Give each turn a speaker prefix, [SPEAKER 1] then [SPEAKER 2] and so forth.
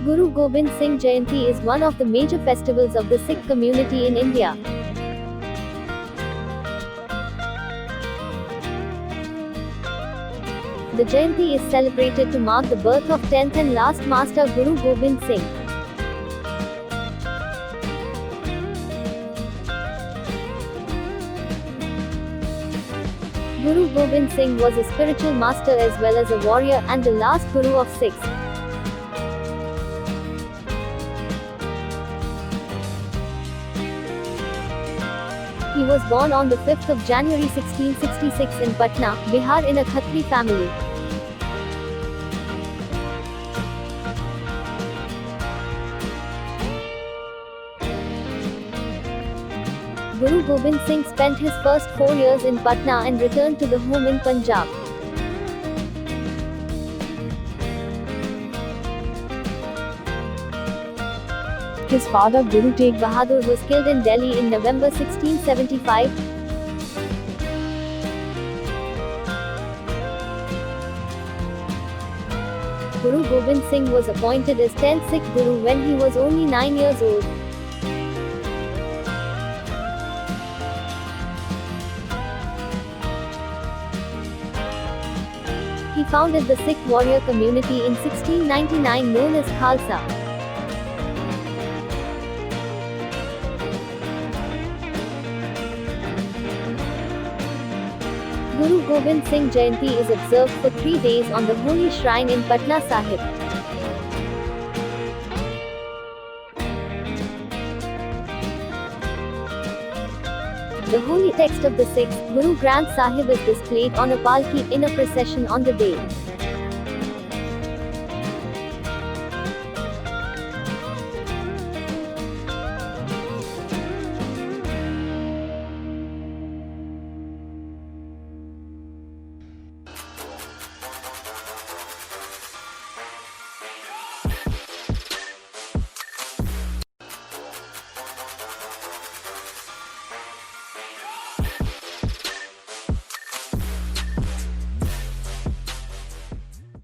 [SPEAKER 1] Guru Gobind Singh Jayanti is one of the major festivals of the Sikh community in India. The Jayanti is celebrated to mark the birth of 10th and last master Guru Gobind Singh. Guru Gobind Singh was a spiritual master as well as a warrior and the last Guru of Sikhs. He was born on the 5th of January 1666 in Patna, Bihar in a Khatri family. Guru Gobind Singh spent his first 4 years in Patna and returned to the home in Punjab. His father Guru Tegh Bahadur was killed in Delhi in November 1675. Guru Gobind Singh was appointed as 10th Sikh Guru when he was only 9 years old. He founded the Sikh warrior community in 1699 known as Khalsa. Guru Gobind Singh Jayanti is observed for 3 days on the holy shrine in Patna Sahib. The holy text of the Sikhs, Guru Granth Sahib, is displayed on a palki in a procession on the day.